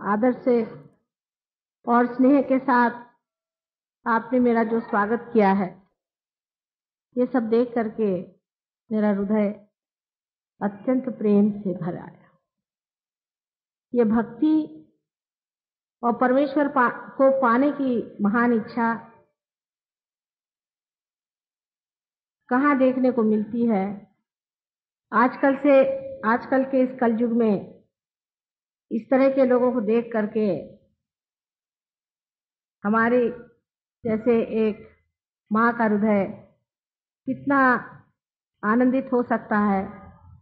आदर से और स्नेह के साथ आपने मेरा जो स्वागत किया है, ये सब देख करके मेरा हृदय अत्यंत प्रेम से भर आया। ये भक्ति और परमेश्वर को पाने की महान इच्छा कहाँ देखने को मिलती है। आजकल के इस कलयुग में इस तरह के लोगों को देख करके हमारे जैसे एक माँ का हृदय कितना आनंदित हो सकता है,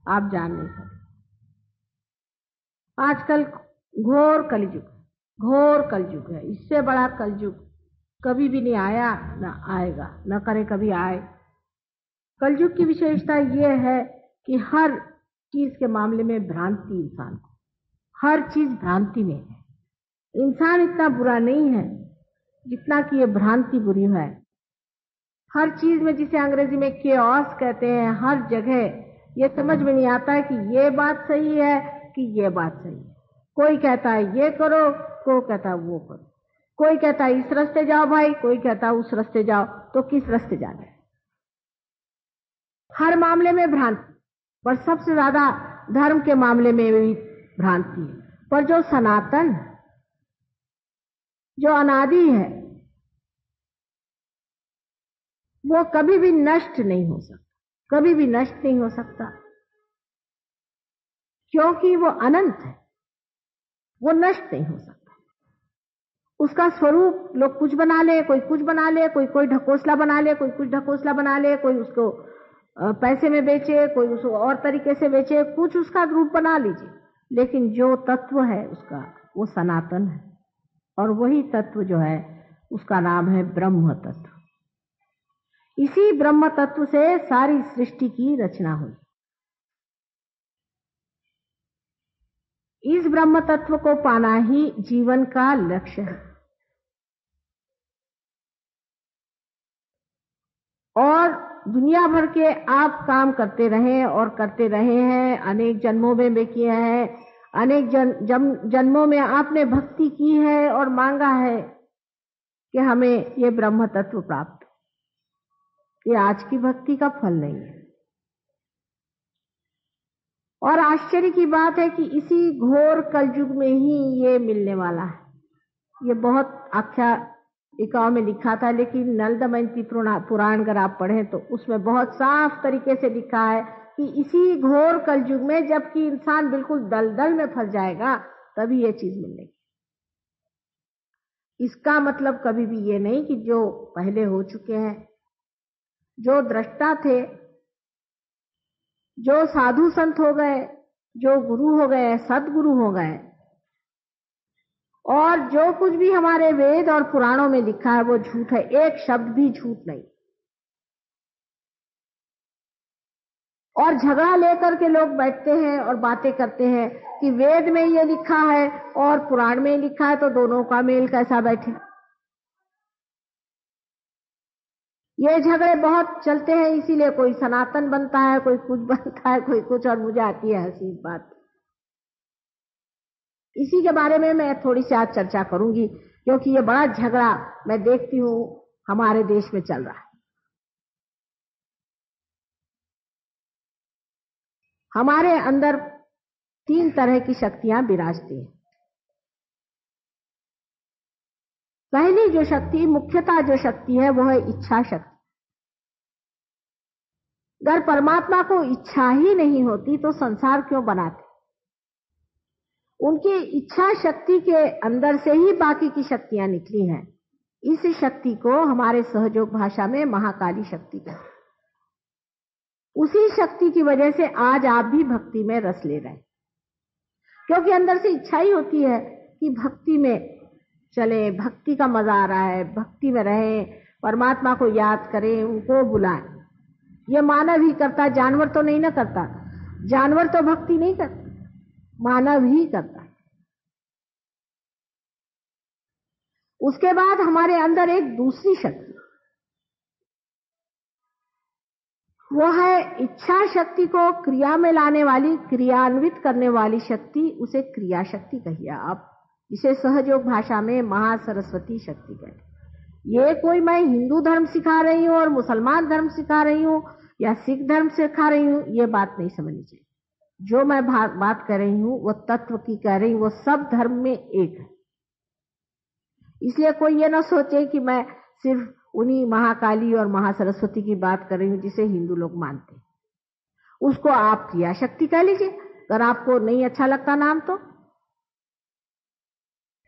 आप जान नहीं सकते। आजकल घोर कलयुग है। इससे बड़ा कलयुग कभी भी नहीं आया, न आएगा, न करे कभी आए। कलयुग की विशेषता यह है कि हर चीज के मामले में भ्रांति, इंसान को हर चीज भ्रांति में है। इंसान इतना बुरा नहीं है जितना कि ये भ्रांति बुरी है। हर चीज में, जिसे अंग्रेजी में केओस कहते हैं, हर जगह ये समझ में नहीं आता है कि ये बात सही है कि ये बात सही है। कोई कहता है ये करो, कोई कहता है वो करो, कोई कहता है इस रास्ते जाओ भाई, कोई कहता है उस रास्ते जाओ। तो किस रास्ते जाना है? हर मामले में भ्रांति, पर सबसे ज्यादा धर्म के मामले में भी भ्रांति है। पर जो सनातन, जो अनादि है, वो कभी भी नष्ट नहीं हो सकता, कभी भी नष्ट नहीं हो सकता, क्योंकि वो अनंत है, वो नष्ट नहीं हो सकता। उसका स्वरूप लोग कुछ बना ले, कोई कुछ बना ले, कोई ढकोसला बना ले, कोई कुछ ढकोसला बना ले, कोई उसको पैसे में बेचे, कोई उसको और तरीके से बेचे, कुछ उसका रूप बना लीजिए, लेकिन जो तत्व है उसका, वो सनातन है। और वही तत्व जो है उसका नाम है ब्रह्म तत्व। इसी ब्रह्म तत्व से सारी सृष्टि की रचना हुई। इस ब्रह्म तत्व को पाना ही जीवन का लक्ष्य है। और दुनिया भर के आप काम करते रहे और करते रहे हैं, अनेक जन्मों में भी किए हैं, अनेक जन्मों में आपने भक्ति की है और मांगा है कि हमें ये ब्रह्म तत्व प्राप्त। ये आज की भक्ति का फल नहीं है। और आश्चर्य की बात है कि इसी घोर कलयुग में ही ये मिलने वाला है। ये बहुत आख्यायिकाओं में लिखा था, लेकिन नल दमयंती पुराण अगर आप पढ़ें तो उसमें बहुत साफ तरीके से लिखा है कि इसी घोर कलयुग में, जबकि इंसान बिल्कुल दलदल में फंस जाएगा, तभी ये चीज मिलेगी। इसका मतलब कभी भी ये नहीं कि जो पहले हो चुके हैं, जो दृष्टा थे, जो साधु संत हो गए, जो गुरु हो गए, सदगुरु हो गए, और जो कुछ भी हमारे वेद और पुराणों में लिखा है वो झूठ है। एक शब्द भी झूठ नहीं। और झगड़ा लेकर के लोग बैठते हैं और बातें करते हैं कि वेद में ये लिखा है और पुराण में लिखा है, तो दोनों का मेल कैसा बैठे। ये झगड़े बहुत चलते हैं, इसीलिए कोई सनातन बनता है, कोई कुछ बनता है, कोई कुछ, और मुझे आती है हंसी बात। इसी के बारे में मैं थोड़ी सी आज चर्चा करूंगी, क्योंकि ये बड़ा झगड़ा मैं देखती हूं हमारे देश में चल रहा है। हमारे अंदर 3 तरह की शक्तियां विराजती हैं। पहली जो शक्ति, मुख्यतः जो शक्ति है, वो है इच्छा शक्ति। अगर परमात्मा को इच्छा ही नहीं होती तो संसार क्यों बनाते? उनकी इच्छा शक्ति के अंदर से ही बाकी की शक्तियां निकली हैं। इस शक्ति को हमारे सहयोग भाषा में महाकाली शक्ति कहते हैं। उसी शक्ति की वजह से आज आप भी भक्ति में रस ले रहे हैं, क्योंकि अंदर से इच्छा ही होती है कि भक्ति में चले, भक्ति का मजा आ रहा है, भक्ति में रहें, परमात्मा को याद करें, उनको बुलाएं। ये मानव ही करता, जानवर तो नहीं ना करता। जानवर तो भक्ति नहीं करता, मानव ही करता है। उसके बाद हमारे अंदर एक दूसरी शक्ति, वो है इच्छा शक्ति को क्रिया में लाने वाली, क्रियान्वित करने वाली शक्ति। उसे क्रिया शक्ति कहिए आप। इसे सहयोग भाषा में महासरस्वती शक्ति कहते हैं। ये कोई मैं हिंदू धर्म सिखा रही हूँ और मुसलमान धर्म सिखा रही हूँ या सिख धर्म सिखा रही हूँ, ये बात नहीं समझनी चाहिए। जो मैं बात कर रही हूँ वो तत्व की कह रही हूँ, वो सब धर्म में एक है। इसलिए कोई ये ना सोचे कि मैं सिर्फ उन्हीं महाकाली और महासरस्वती की बात कर रही हूँ जिसे हिंदू लोग मानते हैं। उसको आप क्रिया शक्ति कह लीजिए अगर आपको नहीं अच्छा लगता नाम तो,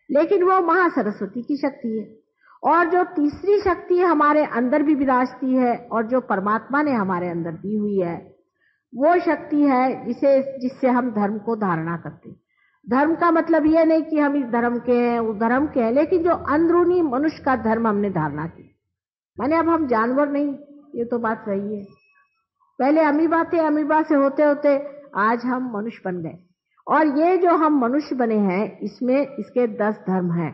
लेकिन वो महासरस्वती की शक्ति है। और जो तीसरी शक्ति हमारे अंदर भी विराजती है और जो परमात्मा ने हमारे अंदर दी हुई है, वो शक्ति है जिससे हम धर्म को धारणा करते हैं। धर्म का मतलब ये नहीं कि हम इस धर्म के हैं उस धर्म के हैं, लेकिन जो अंदरूनी मनुष्य का धर्म हमने धारणा की। माने अब हम जानवर नहीं, ये तो बात सही है। पहले अमीबा थे, अमीबा से होते होते आज हम मनुष्य बन गए। और ये जो हम मनुष्य बने हैं इसमें इसके 10 धर्म हैं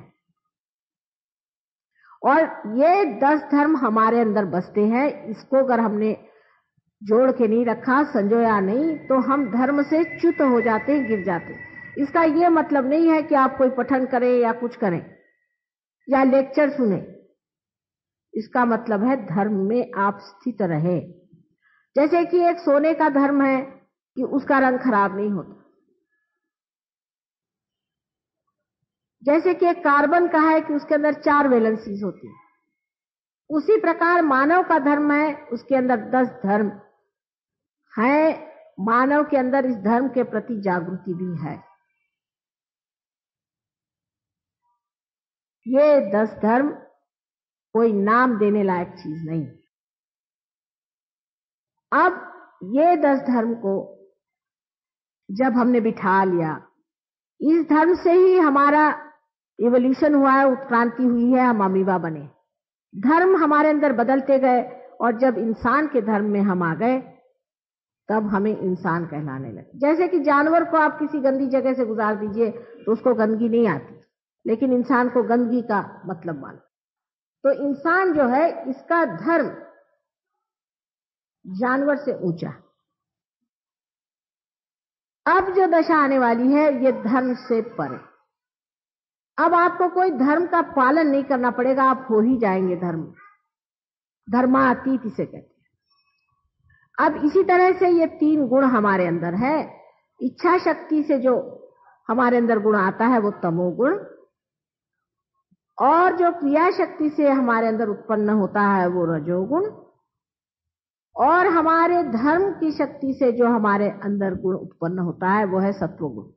और ये 10 धर्म हमारे अंदर बसते हैं। इसको अगर हमने जोड़ के नहीं रखा, संजोया नहीं, तो हम धर्म से च्युत हो जाते हैं, गिर जाते हैं। इसका ये मतलब नहीं है कि आप कोई पठन करें या कुछ करें या लेक्चर सुने। इसका मतलब है धर्म में आप स्थित रहे। जैसे कि एक सोने का धर्म है कि उसका रंग खराब नहीं होता, जैसे कि एक कार्बन का है कि उसके अंदर 4 वैलेंसीज होती है, उसी प्रकार मानव का धर्म है, उसके अंदर 10 धर्म है। मानव के अंदर इस धर्म के प्रति जागृति भी है। ये 10 धर्म कोई नाम देने लायक चीज नहीं। अब ये 10 धर्म को जब हमने बिठा लिया, इस धर्म से ही हमारा इवोल्यूशन हुआ है, उत्क्रांति हुई है, हम अमीबा बने। धर्म हमारे अंदर बदलते गए और जब इंसान के धर्म में हम आ गए तब हमें इंसान कहलाने लगे। जैसे कि जानवर को आप किसी गंदी जगह से गुजार दीजिए तो उसको गंदगी नहीं आती, लेकिन इंसान को गंदगी का मतलब मानो। तो इंसान जो है इसका धर्म जानवर से ऊंचा। अब जो दशा आने वाली है ये धर्म से परे। अब आपको कोई धर्म का पालन नहीं करना पड़ेगा, आप हो ही जाएंगे धर्म। धर्मातीत इसे कहते हैं। अब इसी तरह से ये 3 गुण हमारे अंदर है। इच्छा शक्ति से जो हमारे अंदर गुण आता है वो तमोगुण, और जो क्रिया शक्ति से हमारे अंदर उत्पन्न होता है वो रजोगुण, और हमारे धर्म की शक्ति से जो हमारे अंदर गुण उत्पन्न होता है वो है सत्वगुण।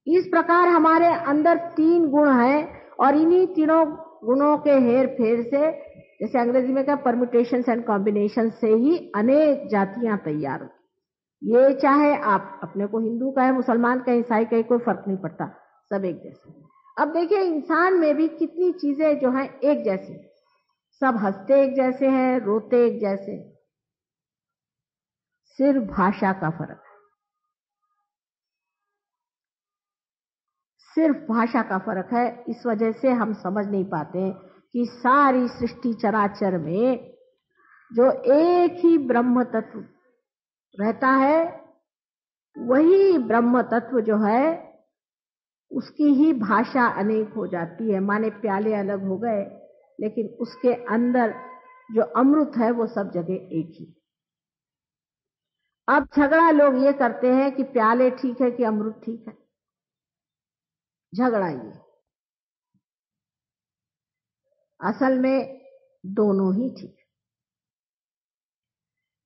इस प्रकार हमारे अंदर 3 गुण हैं और इन्हीं तीनों गुणों के हेर फेर से, जैसे अंग्रेजी में क्या, परम्यूटेशंस एंड कॉम्बिनेशन से ही अनेक जातियां तैयार होती। ये चाहे आप अपने को हिंदू कहे, मुसलमान कहे, ईसाई कहे, कोई फर्क नहीं पड़ता, सब एक जैसे। अब देखिए इंसान में भी कितनी चीजें जो हैं एक जैसी, सब हंसते एक जैसे हैं, रोते एक जैसे, सिर्फ भाषा का फर्क है। सिर्फ भाषा का फर्क है। इस वजह से हम समझ नहीं पाते कि सारी सृष्टि चराचर में जो एक ही ब्रह्म तत्व रहता है, वही ब्रह्म तत्व जो है उसकी ही भाषा अनेक हो जाती है। माने प्याले अलग हो गए, लेकिन उसके अंदर जो अमृत है वो सब जगह एक ही। अब झगड़ा लोग ये करते हैं कि प्याले ठीक है कि अमृत ठीक है। झगड़ा ये, असल में दोनों ही ठीक है।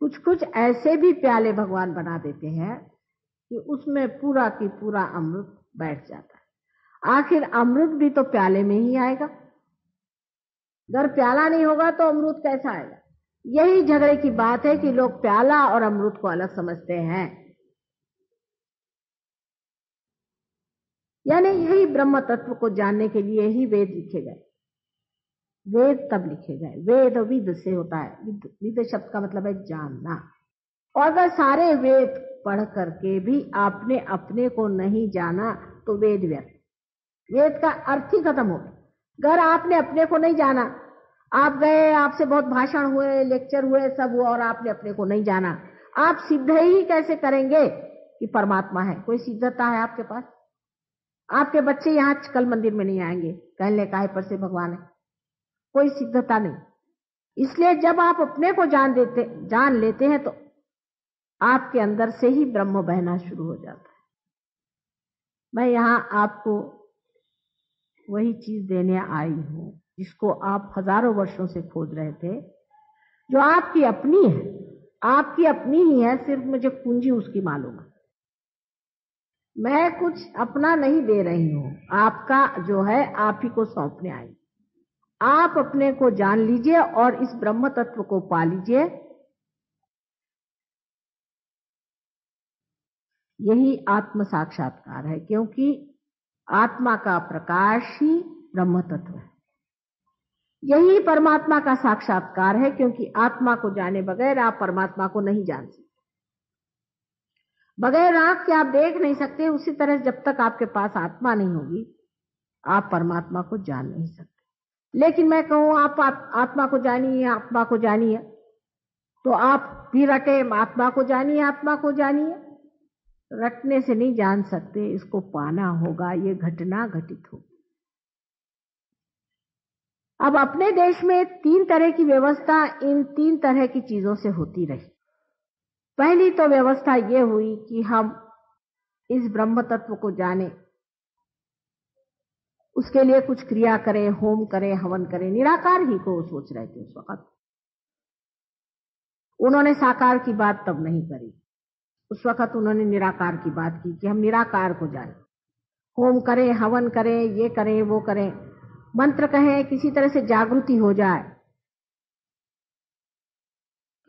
कुछ कुछ ऐसे भी प्याले भगवान बना देते हैं कि उसमें पूरा की पूरा अमृत बैठ जाता है। आखिर अमृत भी तो प्याले में ही आएगा, अगर प्याला नहीं होगा तो अमृत कैसा आएगा? यही झगड़े की बात है कि लोग प्याला और अमृत को अलग समझते हैं। यानी यही ब्रह्म तत्व को जानने के लिए ही वेद लिखे गए। वेद तब लिखे गए, वेद विद से होता है। विद शब्द का मतलब है जानना। और अगर सारे वेद पढ़ करके भी आपने अपने को नहीं जाना तो वेद व्यर्थ, वेद का अर्थ ही खत्म हो गया। अगर आपने अपने को नहीं जाना, आप गए, आपसे बहुत भाषण हुए, लेक्चर हुए, सब हुआ, और आपने अपने को नहीं जाना, आप सिद्ध ही कैसे करेंगे कि परमात्मा है? कोई सिद्धता है आपके पास? आपके बच्चे यहाँ कल मंदिर में नहीं आएंगे, कहने का है पर से भगवान है, कोई सिद्धता नहीं। इसलिए जब आप अपने को जान लेते हैं तो आपके अंदर से ही ब्रह्म बहना शुरू हो जाता है। मैं यहाँ आपको वही चीज देने आई हूं जिसको आप हजारों वर्षों से खोज रहे थे, जो आपकी अपनी है, आपकी अपनी ही है, सिर्फ मुझे कुंजी उसकी मालूम है। मैं कुछ अपना नहीं दे रही हूं, आपका जो है आप ही को सौंपने आई। आप अपने को जान लीजिए और इस ब्रह्म तत्व को पा लीजिए। यही आत्म साक्षात्कार है, क्योंकि आत्मा का प्रकाश ही ब्रह्म तत्व है। यही परमात्मा का साक्षात्कार है, क्योंकि आत्मा को जाने बगैर आप परमात्मा को नहीं जान सकते। बगैर आंख के आप देख नहीं सकते, उसी तरह जब तक आपके पास आत्मा नहीं होगी आप परमात्मा को जान नहीं सकते। लेकिन मैं कहूं आप आत्मा को जानिए, आत्मा को जानिए, तो आप भी रटे आत्मा को जानिए, आत्मा को जानिए। रटने से नहीं जान सकते, इसको पाना होगा, ये घटना घटित होगी। अब अपने देश में 3 तरह की व्यवस्था इन 3 तरह की चीजों से होती रही। पहली तो व्यवस्था ये हुई कि हम इस ब्रह्म तत्व को जाने, उसके लिए कुछ क्रिया करें, होम करें, हवन करें। निराकार ही को सोच रहे थे उस वक्त। उन्होंने साकार की बात तब नहीं करी, उस वक्त उन्होंने निराकार की बात की कि हम निराकार को जाने, होम करें, हवन करें, ये करें, वो करें, मंत्र कहें, किसी तरह से जागृति हो जाए।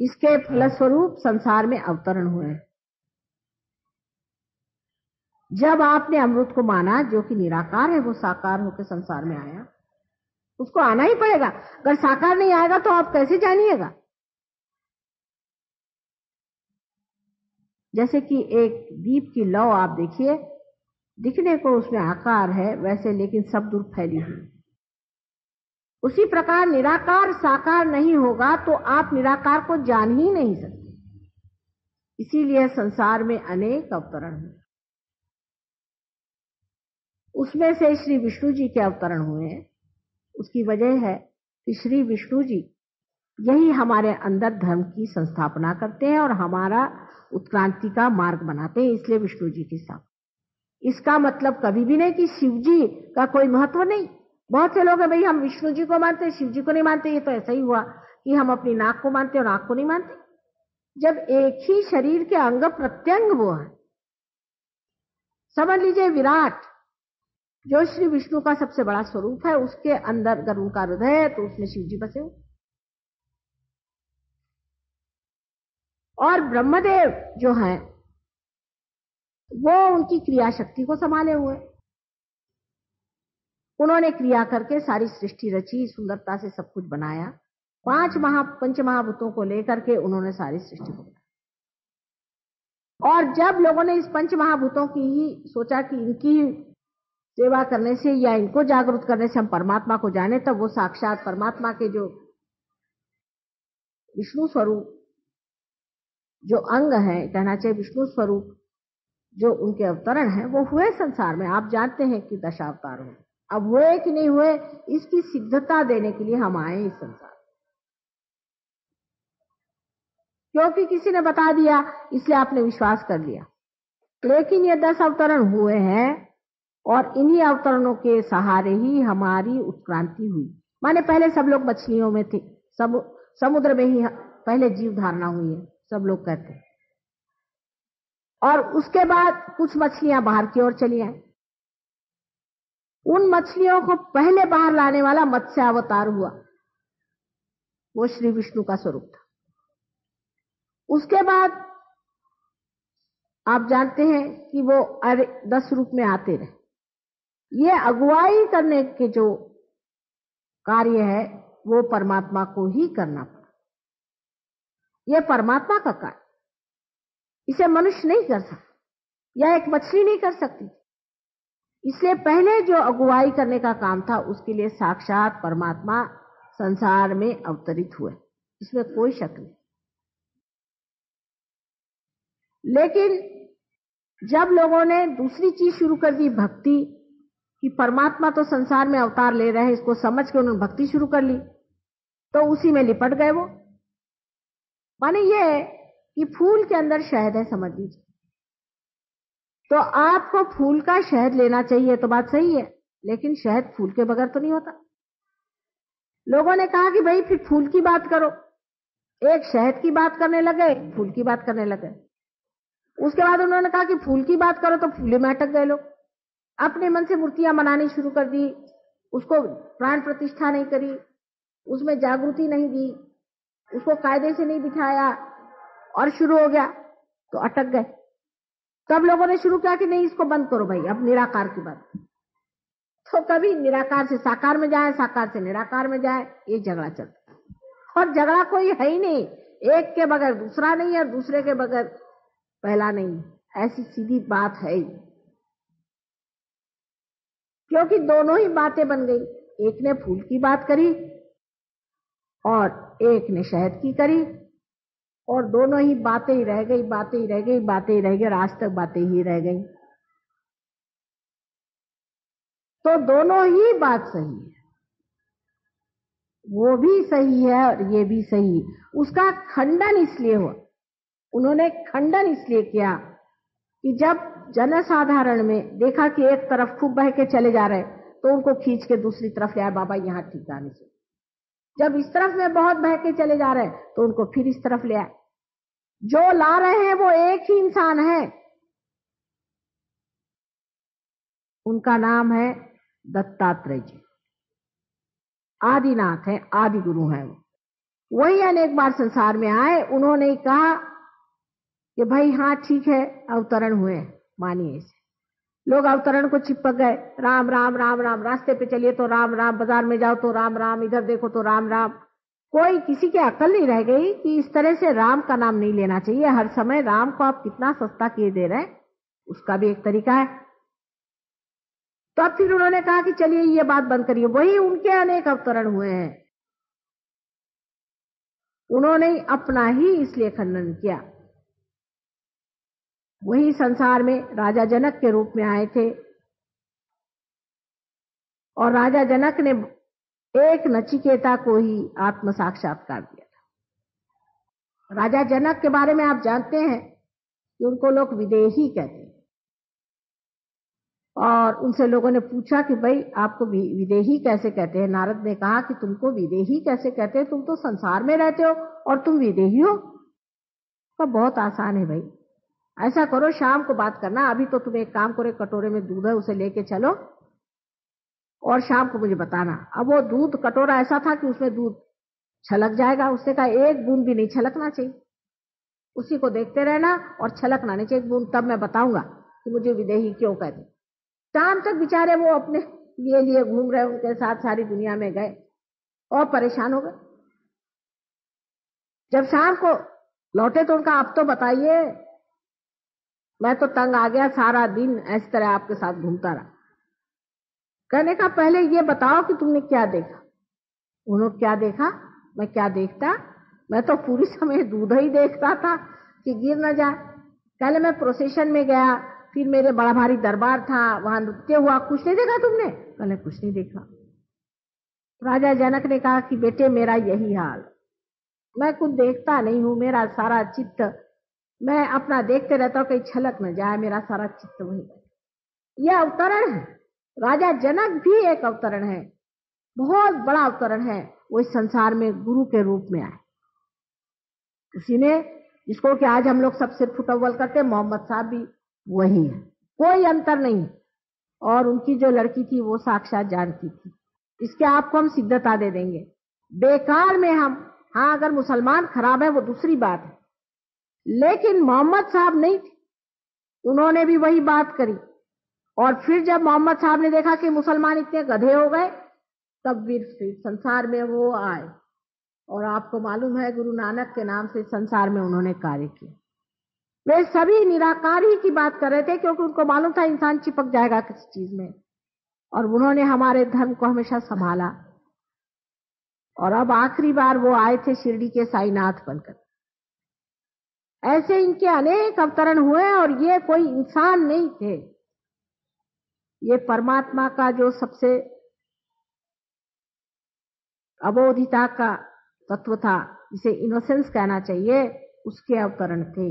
इसके फलस्वरूप संसार में अवतरण हुए। जब आपने अमृत को माना, जो कि निराकार है, वो साकार होकर संसार में आया, उसको आना ही पड़ेगा। अगर साकार नहीं आएगा तो आप कैसे जानिएगा? जैसे कि एक दीप की लौ आप देखिए, दिखने को उसमें आकार है वैसे, लेकिन सब दूर फैली हुई। उसी प्रकार निराकार साकार नहीं होगा तो आप निराकार को जान ही नहीं सकते। इसीलिए संसार में अनेक अवतरण हैं। उसमें से श्री विष्णु जी के अवतरण हुए। उसकी वजह है कि श्री विष्णु जी यही हमारे अंदर धर्म की संस्थापना करते हैं और हमारा उत्क्रांति का मार्ग बनाते हैं, इसलिए विष्णु जी की स्थापना। इसका मतलब कभी भी नहीं कि शिव जी का कोई महत्व नहीं। बहुत से लोग हैं, भाई हम विष्णु जी को मानते हैं, शिव जी को नहीं मानते। ये तो ऐसा ही हुआ कि हम अपनी नाक को मानते हैं और आंख को नहीं मानते, जब एक ही शरीर के अंग प्रत्यंग वो है। समझ लीजिए विराट जो श्री विष्णु का सबसे बड़ा स्वरूप है, उसके अंदर अगर उनका हृदय है तो उसमें शिव जी बसे हो। और ब्रह्मदेव जो है वो उनकी क्रिया शक्ति को संभाले हुए। उन्होंने क्रिया करके सारी सृष्टि रची, सुंदरता से सब कुछ बनाया। 5 पंच महाभूतों को लेकर के उन्होंने सारी सृष्टि को बनाया। और जब लोगों ने इस पंच महाभूतों की ही सोचा कि इनकी सेवा करने से या इनको जागरूक करने से हम परमात्मा को जाने, तब वो साक्षात परमात्मा के जो विष्णु स्वरूप जो अंग है, कहना चाहिए विष्णु स्वरूप जो उनके अवतरण है, वो हुए संसार में। आप जानते हैं कि दशावतार हुए। अब हुए कि नहीं हुए, इसकी सिद्धता देने के लिए हम आए इस संसार। क्योंकि किसी ने बता दिया इसलिए आपने विश्वास कर लिया। लेकिन ये 10 अवतरण हुए हैं और इन्हीं अवतरणों के सहारे ही हमारी उत्क्रांति हुई। माने पहले सब लोग मछलियों में थे, समुद्र में ही पहले जीव धारणा हुई है, सब लोग कहते हैं। और उसके बाद कुछ मछलियां बाहर की ओर चली आई। उन मछलियों को पहले बाहर लाने वाला मत्स्य अवतार हुआ, वो श्री विष्णु का स्वरूप था। उसके बाद आप जानते हैं कि वो 10 रूप में आते रहे। ये अगुवाई करने के जो कार्य है वो परमात्मा को ही करना पड़ा। ये परमात्मा का कार्य, इसे मनुष्य नहीं कर सकता या एक मछली नहीं कर सकती। इसलिए पहले जो अगुवाई करने का काम था उसके लिए साक्षात परमात्मा संसार में अवतरित हुए, इसमें कोई शक नहीं। लेकिन जब लोगों ने दूसरी चीज शुरू कर दी, भक्ति, कि परमात्मा तो संसार में अवतार ले रहे हैं, इसको समझ के उन्होंने भक्ति शुरू कर ली, तो उसी में लिपट गए वो। माने ये कि फूल के अंदर शहद है, समझ लीजिए। तो आपको फूल का शहद लेना चाहिए, तो बात सही है, लेकिन शहद फूल के बगैर तो नहीं होता। लोगों ने कहा कि भाई फिर फूल की बात करो, एक शहद की बात करने लगे, फूल की बात करने लगे। उसके बाद उन्होंने कहा कि फूल की बात करो, तो फूले में अटक गए लोग। अपने मन से मूर्तियां बनानी शुरू कर दी, उसको प्राण प्रतिष्ठा नहीं करी, उसमें जागृति नहीं दी, उसको कायदे से नहीं बिठाया, और शुरू हो गया, तो अटक गए। तब लोगों ने शुरू किया कि नहीं, इसको बंद करो भाई, अब निराकार की बात। तो कभी निराकार से साकार में जाए, साकार से निराकार में जाए, ये झगड़ा चलता है। और झगड़ा कोई है ही नहीं, एक के बगैर दूसरा नहीं है, दूसरे के बगैर पहला नहीं, ऐसी सीधी बात है ही। क्योंकि दोनों ही बातें बन गई, एक ने फूल की बात करी और एक ने शहद की करी, और दोनों ही बातें ही रह गई, बातें ही रह गई, बातें ही रह गई, आज तक बातें ही रह गई। तो दोनों ही बात सही है, वो भी सही है और ये भी सही है। उसका खंडन इसलिए हुआ, उन्होंने खंडन इसलिए किया कि जब जनसाधारण में देखा कि एक तरफ खूब बह के चले जा रहे, तो उनको खींच के दूसरी तरफ ले आए, बाबा यहां ठिकाने से। जब इस तरफ में बहुत बह के चले जा रहे, तो उनको फिर इस तरफ ले आए। जो ला रहे हैं वो एक ही इंसान है, उनका नाम है दत्तात्रेय जी। आदिनाथ है, आदि गुरु है। वही अनेक बार संसार में आए, उन्होंने कहा कि भाई हाँ ठीक है, अवतरण हुए, मानिए इसे। लोग अवतरण को चिपक गए, राम राम राम राम, रास्ते पे चलिए तो राम राम, बाजार में जाओ तो राम राम, इधर देखो तो राम राम। कोई किसी की अकल नहीं रह गई कि इस तरह से राम का नाम नहीं लेना चाहिए हर समय। राम को आप कितना सस्ता किए दे रहे हैं, उसका भी एक तरीका है। तो अब फिर उन्होंने कहा कि चलिए ये बात बंद करिए। वही उनके अनेक अवतरण हुए हैं, उन्होंने अपना ही इसलिए खंडन किया। वही संसार में राजा जनक के रूप में आए थे, और राजा जनक ने एक नचिकेता को ही आत्म साक्षात्कार दिया था। राजा जनक के बारे में आप जानते हैं कि उनको लोग विदेही कहते हैं, और उनसे लोगों ने पूछा कि भाई आपको विदेही कैसे कहते हैं। नारद ने कहा कि तुमको विदेही कैसे कहते हैं, तुम तो संसार में रहते हो और तुम विदेही हो। तो बहुत आसान है भाई, ऐसा करो शाम को बात करना, अभी तो तुम एक काम करो, कटोरे में दूध है उसे लेके चलो और शाम को मुझे बताना। अब वो दूध कटोरा ऐसा था कि उसमें दूध छलक जाएगा। उसने कहा एक बूंद भी नहीं छलकना चाहिए, उसी को देखते रहना और छलकना नहीं चाहिए एक बूंद, तब मैं बताऊंगा कि मुझे विदेही क्यों कहते। शाम तक बेचारे वो अपने लिए घूम रहे, उनके साथ सारी दुनिया में गए और परेशान हो गए। जब शाम को लौटे तो उनका अब तो बताइए, मैं तो तंग आ गया, सारा दिन इस तरह आपके साथ घूमता रहा। कहने का पहले ये बताओ कि तुमने क्या देखा। उन्होंने क्या देखा, मैं क्या देखता, मैं तो पूरी समय दूध ही देखता था कि गिर न जाए। पहले मैं प्रोसेशन में गया, फिर मेरे बड़ा भारी दरबार था, वहां नृत्य हुआ, कुछ नहीं देखा तुमने? कहले कुछ नहीं देखा। राजा जनक ने कहा कि बेटे मेरा यही हाल, मैं कुछ देखता नहीं हूं, मेरा सारा चित्त मैं अपना देखते रहता हूं, कहीं छलक न जाए, मेरा सारा चित्त वही। यह अवतरण है। राजा जनक भी एक अवतरण है, बहुत बड़ा अवतरण है। वो इस संसार में गुरु के रूप में आए। उसी ने जिसको कि आज हम लोग सबसे फुटअव्वल करते हैं, मोहम्मद साहब भी वही है, कोई अंतर नहीं। और उनकी जो लड़की थी वो साक्षात जानकी थी, इसके आपको हम सिद्धता दे देंगे। बेकार में हम, हाँ अगर मुसलमान खराब है वो दूसरी बात है, लेकिन मोहम्मद साहब नहीं थे, उन्होंने भी वही बात करी। और फिर जब मोहम्मद साहब ने देखा कि मुसलमान इतने गधे हो गए, तब भी संसार में वो आए। और आपको मालूम है गुरु नानक के नाम से संसार में उन्होंने कार्य किया। वे सभी निराकार ही की बात कर रहे थे, क्योंकि उनको मालूम था इंसान चिपक जाएगा किसी चीज में, और उन्होंने हमारे धर्म को हमेशा संभाला। और अब आखिरी बार वो आए थे शिरडी के साईनाथ बनकर। ऐसे इनके अनेक अवतरण हुए और ये कोई इंसान नहीं थे। ये परमात्मा का जो सबसे अबोधिता का तत्व था, जिसे इनोसेंस कहना चाहिए, उसके अवतरण थे।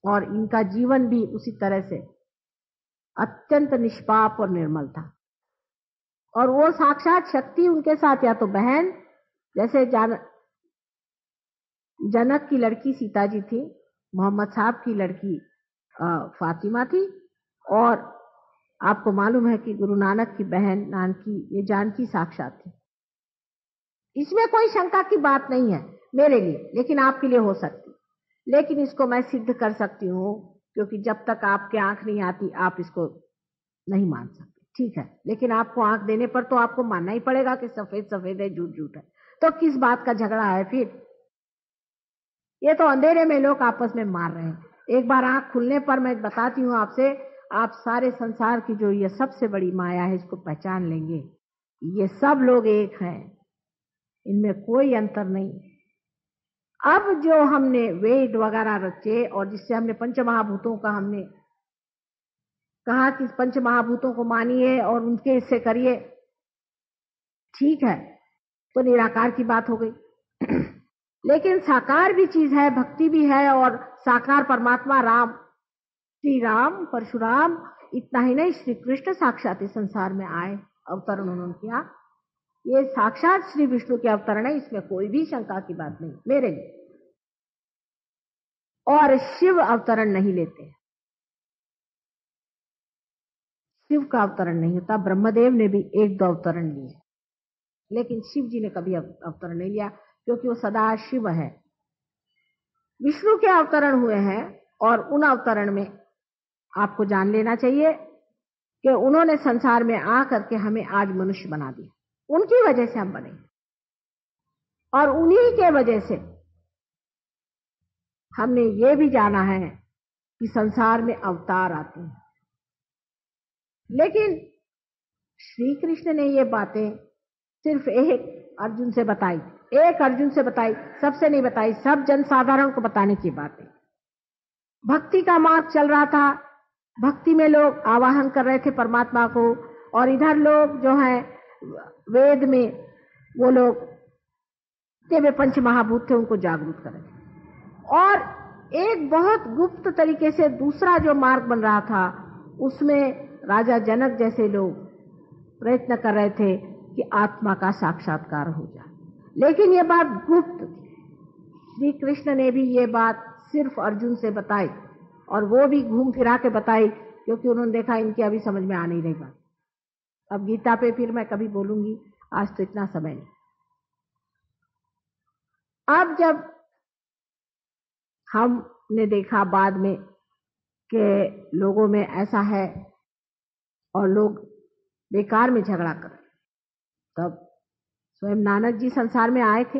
और इनका जीवन भी उसी तरह से अत्यंत निष्पाप और निर्मल था। और वो साक्षात शक्ति उनके साथ, या तो बहन, जैसे जनक की लड़की सीता जी थी, मोहम्मद साहब की लड़की फातिमा थी, और आपको मालूम है कि गुरु नानक की बहन नानकी, ये जानकी साक्षात थी। इसमें कोई शंका की बात नहीं है मेरे लिए, लेकिन आपके लिए हो सकती। लेकिन इसको मैं सिद्ध कर सकती हूँ, क्योंकि जब तक आपके आंख नहीं आती आप इसको नहीं मान सकते, ठीक है। लेकिन आपको आंख देने पर तो आपको मानना ही पड़ेगा कि सफेद सफेद है, झूठ झूठ है। तो किस बात का झगड़ा है फिर? ये तो अंधेरे में लोग आपस में मार रहे हैं। एक बार आंख खुलने पर मैं बताती हूँ आपसे, आप सारे संसार की जो ये सबसे बड़ी माया है, इसको पहचान लेंगे। ये सब लोग एक हैं, इनमें कोई अंतर नहीं। अब जो हमने वेद वगैरह रचे और जिससे हमने पंचमहाभूतों का हमने कहा कि पंचमहाभूतों को मानिए और उनके हिस्से करिए, ठीक है, तो निराकार की बात हो गई। लेकिन साकार भी चीज है, भक्ति भी है, और साकार परमात्मा राम, श्री राम, परशुराम, इतना ही नहीं, श्री कृष्ण साक्षात इस संसार में आए, अवतरण उन्होंने किया। ये साक्षात श्री विष्णु के अवतरण है, इसमें कोई भी शंका की बात नहीं मेरे लिए। और शिव अवतरण नहीं लेते, शिव का अवतरण नहीं होता। ब्रह्मदेव ने भी एक दो अवतरण लिए, लेकिन शिव जी ने कभी अवतरण नहीं लिया, क्योंकि वो सदा शिव है। विष्णु के अवतरण हुए हैं, और उन अवतरण में आपको जान लेना चाहिए कि उन्होंने संसार में आकर के हमें आज मनुष्य बना दिया, उनकी वजह से हम बने, और उन्हीं के वजह से हमने ये भी जाना है कि संसार में अवतार आते हैं। लेकिन श्री कृष्ण ने ये बातें सिर्फ एक अर्जुन से बताई, एक अर्जुन से बताई, सबसे नहीं बताई, सब जनसाधारण को बताने की बात है। भक्ति का मार्ग चल रहा था, भक्ति में लोग आवाहन कर रहे थे परमात्मा को, और इधर लोग जो है वेद में वो लोग वे पंच महाभूत थे, उनको जागरूक कर रहे थे। और एक बहुत गुप्त तरीके से दूसरा जो मार्ग बन रहा था, उसमें राजा जनक जैसे लोग प्रयत्न कर रहे थे कि आत्मा का साक्षात्कार हो जाए, लेकिन ये बात गुप्त थी। श्री कृष्ण ने भी ये बात सिर्फ अर्जुन से बताई, और वो भी घूम फिरा के बताई, क्योंकि उन्होंने देखा इनकी अभी समझ में आ नहीं रही बात। अब गीता पे फिर मैं कभी बोलूंगी, आज तो इतना समय नहीं। अब जब हमने देखा बाद में कि लोगों में ऐसा है और लोग बेकार में झगड़ा कर रहे, तब स्वयं नानक जी संसार में आए थे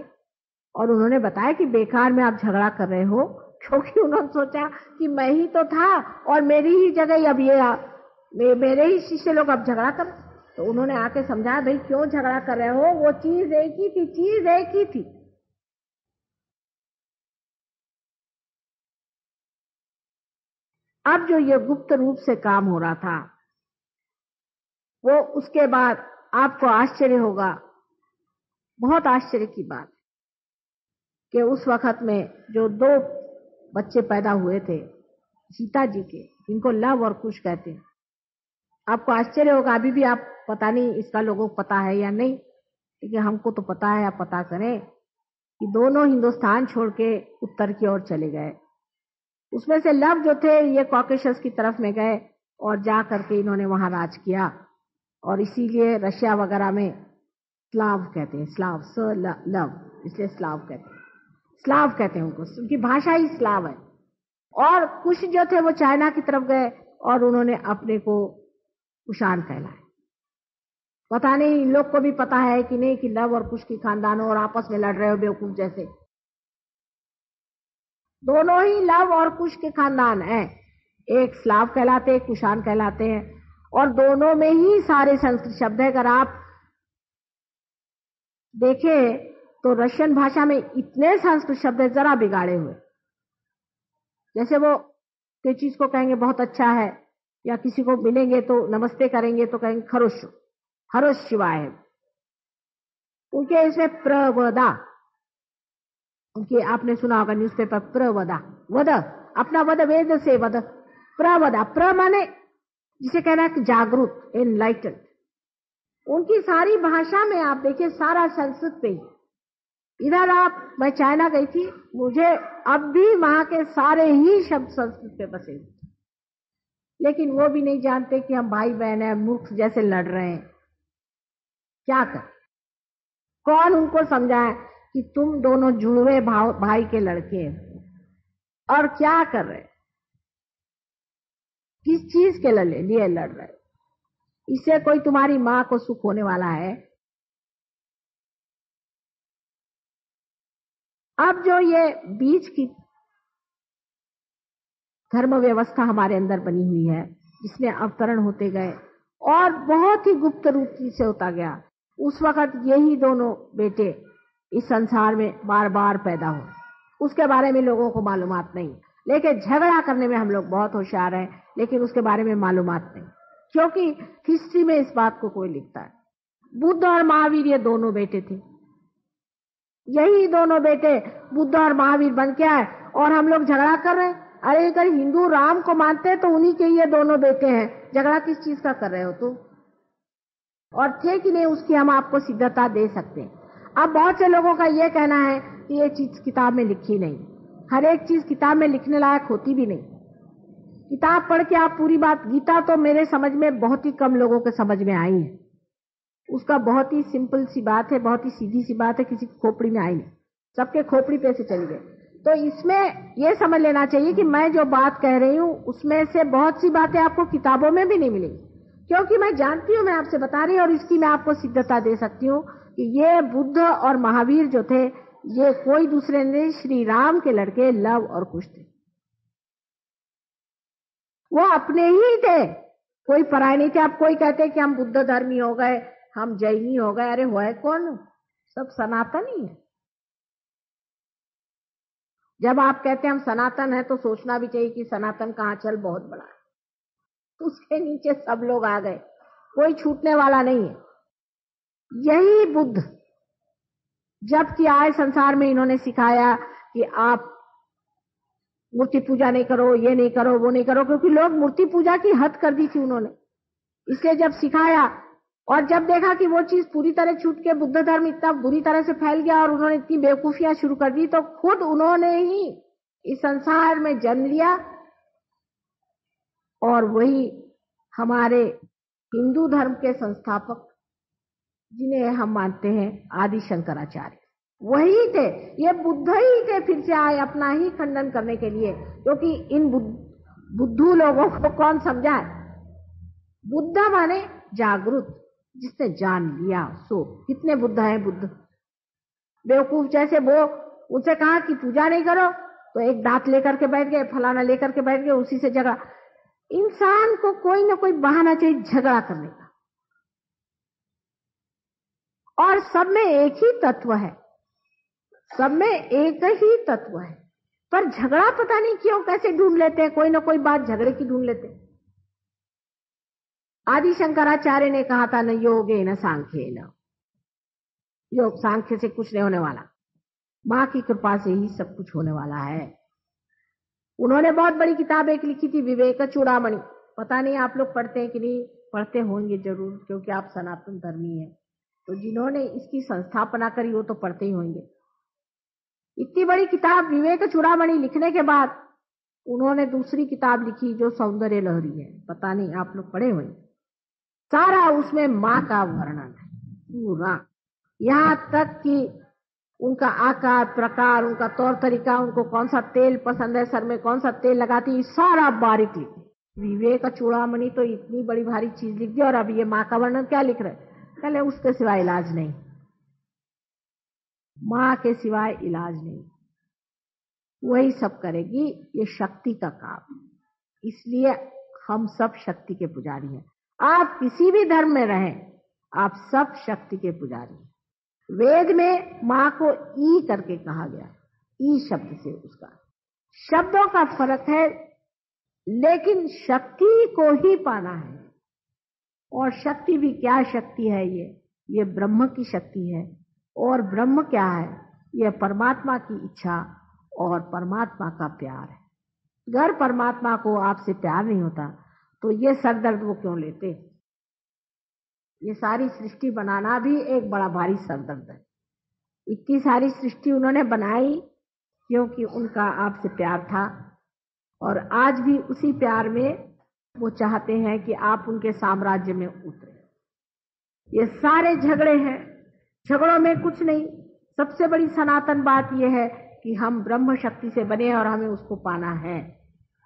और उन्होंने बताया कि बेकार में आप झगड़ा कर रहे हो, क्योंकि उन्होंने सोचा कि मैं ही तो था और मेरी ही जगह अब ये मेरे ही शिष्य लोग अब झगड़ा कर। तो उन्होंने आके समझाया, भाई क्यों झगड़ा कर रहे हो, वो चीज एक ही थी, चीज एक ही थी। अब जो ये गुप्त रूप से काम हो रहा था, वो उसके बाद आपको आश्चर्य होगा, बहुत आश्चर्य की बात, कि उस वक्त में जो 2 बच्चे पैदा हुए थे सीता जी के, इनको लव और कुश कहते हैं। आपको आश्चर्य होगा, अभी भी आप पता नहीं इसका लोगों को पता है या नहीं, लेकिन हमको तो पता है। आप पता करें कि दोनों हिंदुस्तान छोड़ के उत्तर की ओर चले गए। उसमें से लव जो थे ये कॉकेशस की तरफ में गए और जा करके इन्होंने वहां राज किया, और इसीलिए रशिया वगैरह में स्लाव कहते हैं, स्लाव लव, इसलिए स्लाव कहते हैं, स्लाव कहते हैं उनको, उनकी भाषा ही स्लाव है। और कुश जो थे वो चाइना की तरफ गए और उन्होंने अपने को कुशान कहलाए। पता नहीं इन लोग को भी पता है कि नहीं कि लव और कुश की खानदानों और आपस में लड़ रहे हो बेवकूफ जैसे। दोनों ही लव और कुश के खानदान हैं, एक स्लाव कहलाते हैं, एक कुशान कहलाते हैं, और दोनों में ही सारे संस्कृत शब्द है। अगर आप देखें तो रशियन भाषा में इतने संस्कृत शब्द है जरा बिगाड़े हुए, जैसे वो किसी चीज को कहेंगे बहुत अच्छा है या किसी को मिलेंगे तो नमस्ते करेंगे तो कहेंगे हरोश शिवाय। उनके इसमें प्रवदा, उनके आपने सुना होगा न्यूज़पेपर, प्रवदा, वद, अपना वद, वेद से वद, प्रवदा, प्र माने जिसे कहना है जागरूक, एनलाइटेंड। उनकी सारी भाषा में आप देखिए सारा संस्कृत पे ही। इधर मैं चाइना गई थी, मुझे अब भी वहां के सारे ही शब्द संस्कृत पे बसे, लेकिन वो भी नहीं जानते कि हम भाई बहन हैं, मूर्ख जैसे लड़ रहे हैं। क्या कर, कौन उनको समझाए कि तुम दोनों जुड़वे भाई के लड़के हैं, और क्या कर रहे, किस चीज के लिए लड़ रहे, इससे कोई तुम्हारी मां को सुख होने वाला है? अब जो ये बीच की धर्म व्यवस्था हमारे अंदर बनी हुई है, जिसमें अवतरण होते गए और बहुत ही गुप्त रूप से होता गया, उस वक्त यही दोनों बेटे इस संसार में बार बार पैदा हुए। उसके बारे में लोगों को मालूमात नहीं, लेकिन झगड़ा करने में हम लोग बहुत होशियार हैं, लेकिन उसके बारे में मालूमात नहीं, क्योंकि हिस्ट्री में इस बात को कोई लिखता है। बुद्ध और महावीर ये दोनों बेटे थे, यही दोनों बेटे बुद्ध और महावीर बन के आए, और हम लोग झगड़ा कर रहे हैं। अरे अगर हिंदू राम को मानते हैं तो उन्हीं के ये दोनों बेटे हैं, झगड़ा किस चीज का कर रहे हो तुम? और थे कि नहीं उसकी हम आपको सिद्धता दे सकते हैं। अब बहुत से लोगों का ये कहना है कि ये चीज किताब में लिखी नहीं। हर एक चीज किताब में लिखने लायक होती भी नहीं। किताब पढ़ के आप पूरी बात, गीता तो मेरे समझ में बहुत ही कम लोगों के समझ में आई है। उसका बहुत ही सिंपल सी बात है, बहुत ही सीधी सी बात है, किसी की खोपड़ी में आई नहीं, सबके खोपड़ी पे से चली गई। तो इसमें यह समझ लेना चाहिए कि मैं जो बात कह रही हूं उसमें से बहुत सी बातें आपको किताबों में भी नहीं मिलेंगी, क्योंकि मैं जानती हूं, मैं आपसे बता रही हूं, और इसकी मैं आपको सिद्धता दे सकती हूं कि ये बुद्ध और महावीर जो थे, ये कोई दूसरे नहीं, श्री राम के लड़के लव और कुश थे। वो अपने ही थे, कोई पराये नहीं थे। अब कोई कहते कि हम बुद्ध धर्मी हो गए, हम जैनी हो गए, अरे हुआ है कौन? सब सनातन ही है। जब आप कहते हैं हम सनातन है, तो सोचना भी चाहिए कि सनातन का आंचल बहुत बड़ा है, तो उसके नीचे सब लोग आ गए, कोई छूटने वाला नहीं है। यही बुद्ध जबकि आए संसार में, इन्होंने सिखाया कि आप मूर्ति पूजा नहीं करो, ये नहीं करो, वो नहीं करो, क्योंकि लोग मूर्ति पूजा की हद कर दी थी उन्होंने। इसलिए जब सिखाया और जब देखा कि वो चीज पूरी तरह छूट के बुद्ध धर्म इतना बुरी तरह से फैल गया और उन्होंने इतनी बेवकूफियां शुरू कर दी, तो खुद उन्होंने ही इस संसार में जन्म लिया, और वही हमारे हिंदू धर्म के संस्थापक, जिन्हें हम मानते हैं आदि शंकराचार्य, वही थे। ये बुद्ध ही थे, फिर से आए अपना ही खंडन करने के लिए, क्योंकि इन बुद्धू लोगों को कौन समझाए? बुद्ध माने जागरूक, जिसने जान लिया सो। कितने बुद्ध हैं? बुद्ध बेवकूफ जैसे, वो उनसे कहा कि पूजा नहीं करो तो एक दांत लेकर के बैठ गए, फलाना लेकर के बैठ गए, उसी से झगड़ा। इंसान को कोई ना कोई बहाना चाहिए झगड़ा करने का, और सब में एक ही तत्व है, सब में एक ही तत्व है, पर झगड़ा पता नहीं क्यों कैसे ढूंढ लेते हैं, कोई ना कोई बात झगड़े की ढूंढ लेते हैं। आदि शंकराचार्य ने कहा था, न योगे न सांख्ये न, योग सांख्य से कुछ नहीं होने वाला, मां की कृपा से ही सब कुछ होने वाला है। उन्होंने बहुत बड़ी किताब एक लिखी थी, विवेक चूड़ामणि। पता नहीं आप लोग पढ़ते हैं कि नहीं, पढ़ते होंगे जरूर, क्योंकि आप सनातन धर्मी हैं, तो जिन्होंने इसकी संस्थापना करी वो तो पढ़ते ही होंगे। इतनी बड़ी किताब विवेक चूड़ामणि लिखने के बाद उन्होंने दूसरी किताब लिखी जो सौंदर्य लहरी है, पता नहीं आप लोग पढ़े होंगे। सारा उसमें मां का वर्णन है पूरा, यहां तक कि उनका आकार प्रकार, उनका तौर तरीका, उनको कौन सा तेल पसंद है, सर में कौन सा तेल लगाती है, सारा बारीक लिखी। विवेक चूड़ामणि तो इतनी बड़ी भारी चीज लिख दी, और अब ये मां का वर्णन क्या लिख रहे? पहले उसके सिवाय इलाज नहीं, मां के सिवाय इलाज नहीं, वही सब करेगी, ये शक्ति का काम। इसलिए हम सब शक्ति के पुजारी हैं। आप किसी भी धर्म में रहें, आप सब शक्ति के पुजारी हैं। वेद में मां को ई करके कहा गया, ई शब्द से, उसका शब्दों का फर्क है, लेकिन शक्ति को ही पाना है। और शक्ति भी क्या शक्ति है? ये ब्रह्म की शक्ति है। और ब्रह्म क्या है? ये परमात्मा की इच्छा और परमात्मा का प्यार है। अगर परमात्मा को आपसे प्यार नहीं होता तो ये सरदर्द वो क्यों लेते? ये सारी सृष्टि बनाना भी एक बड़ा भारी सरदर्द है। इतनी सारी सृष्टि उन्होंने बनाई क्योंकि उनका आपसे प्यार था, और आज भी उसी प्यार में वो चाहते हैं कि आप उनके साम्राज्य में उतरे। ये सारे झगड़े हैं, झगड़ों में कुछ नहीं। सबसे बड़ी सनातन बात यह है कि हम ब्रह्म शक्ति से बने और हमें उसको पाना है।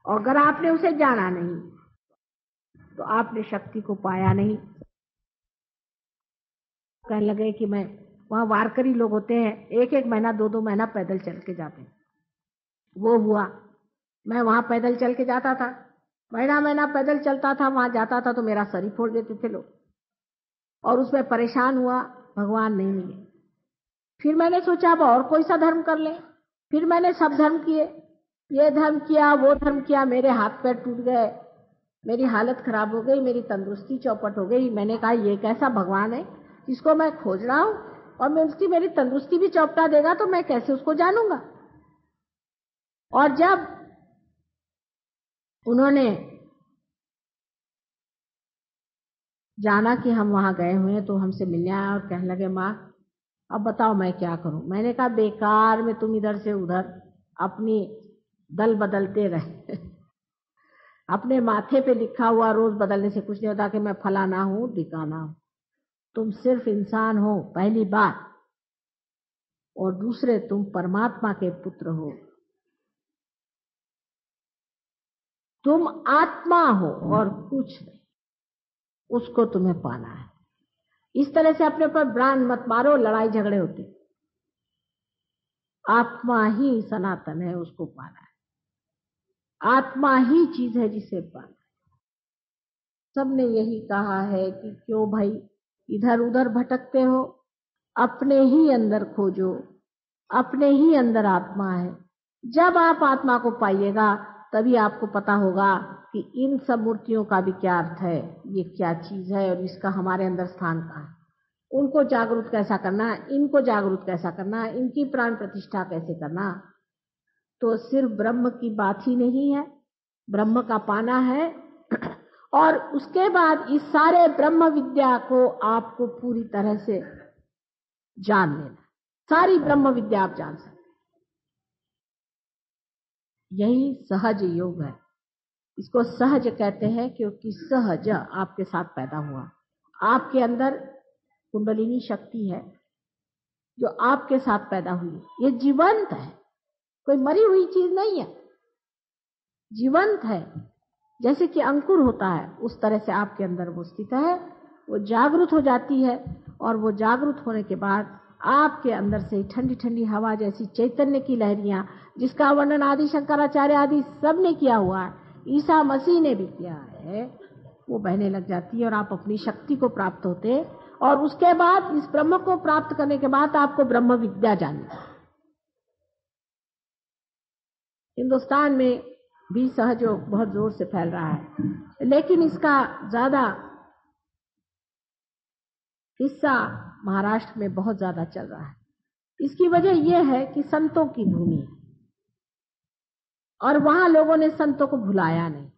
और अगर आपने उसे जाना नहीं तो आपने शक्ति को पाया नहीं। कहने लगे कि मैं वहां वारकरी लोग होते हैं, एक एक महीना 2-2 महीना पैदल चल के जाते हैं। वो हुआ, मैं वहां पैदल चल के जाता था, महीना महीना पैदल चलता था, वहां जाता था तो मेरा सर ही फोड़ देते थे लोग, और उसमें परेशान हुआ, भगवान नहीं मिले। फिर मैंने सोचा अब और कोई सा धर्म कर ले। फिर मैंने सब धर्म किए, ये धर्म किया, वो धर्म किया, मेरे हाथ पैर टूट गए, मेरी हालत खराब हो गई, मेरी तंदुरुस्ती चौपट हो गई। मैंने कहा ये कैसा भगवान है जिसको मैं खोज रहा हूं, और मैं उसकी मेरी तंदुरुस्ती भी चौपटा देगा तो मैं कैसे उसको जानूंगा। और जब उन्होंने जाना कि हम वहां गए हुए हैं तो हमसे मिलने आया और कहने लगे माँ अब बताओ मैं क्या करूं। मैंने कहा बेकार में तुम इधर से उधर अपनी दल बदलते रहे। अपने माथे पे लिखा हुआ रोज बदलने से कुछ नहीं होता कि मैं फलाना हूं ढिकाना हूं। तुम सिर्फ इंसान हो पहली बात, और दूसरे तुम परमात्मा के पुत्र हो, तुम आत्मा हो और कुछ नहीं। उसको तुम्हें पाना है। इस तरह से अपने पर ब्रांड मत मारो, लड़ाई झगड़े होते। आत्मा ही सनातन है, उसको पाना है। आत्मा ही चीज है जिसे पाना है। सबने यही कहा है कि क्यों भाई इधर उधर भटकते हो, अपने ही अंदर खोजो, अपने ही अंदर आत्मा है। जब आप आत्मा को पाइएगा तभी आपको पता होगा कि इन सब मूर्तियों का भी क्या अर्थ है, ये क्या चीज है और इसका हमारे अंदर स्थान कहाँ है। उनको जागरूक कैसा करना, इनको जागरूक कैसा करना, इनकी प्राण प्रतिष्ठा कैसे करना। तो सिर्फ ब्रह्म की बात ही नहीं है, ब्रह्म का पाना है। और उसके बाद इस सारे ब्रह्म विद्या को आपको पूरी तरह से जान लेना। सारी ब्रह्म विद्या आप जान सकते। यही सहज योग है। इसको सहज कहते हैं क्योंकि सहज आपके साथ पैदा हुआ। आपके अंदर कुंडलिनी शक्ति है जो आपके साथ पैदा हुई। ये जीवंत है, कोई मरी हुई चीज नहीं है, जीवंत है। जैसे कि अंकुर होता है उस तरह से आपके अंदर वो स्थित है। वो जागृत हो जाती है, और वो जागृत होने के बाद आपके अंदर से ठंडी ठंडी हवा जैसी चैतन्य की लहरियां, जिसका वर्णन आदि शंकराचार्य आदि सब ने किया हुआ है, ईसा मसीह ने भी किया है, वो बहने लग जाती है और आप अपनी शक्ति को प्राप्त होते। और उसके बाद इस ब्रह्म को प्राप्त करने के बाद आपको ब्रह्म विद्या जाननी। हिंदुस्तान में भी सहयोग बहुत जोर से फैल रहा है, लेकिन इसका ज्यादा हिस्सा महाराष्ट्र में बहुत ज्यादा चल रहा है। इसकी वजह यह है कि संतों की भूमि है और वहां लोगों ने संतों को भुलाया नहीं।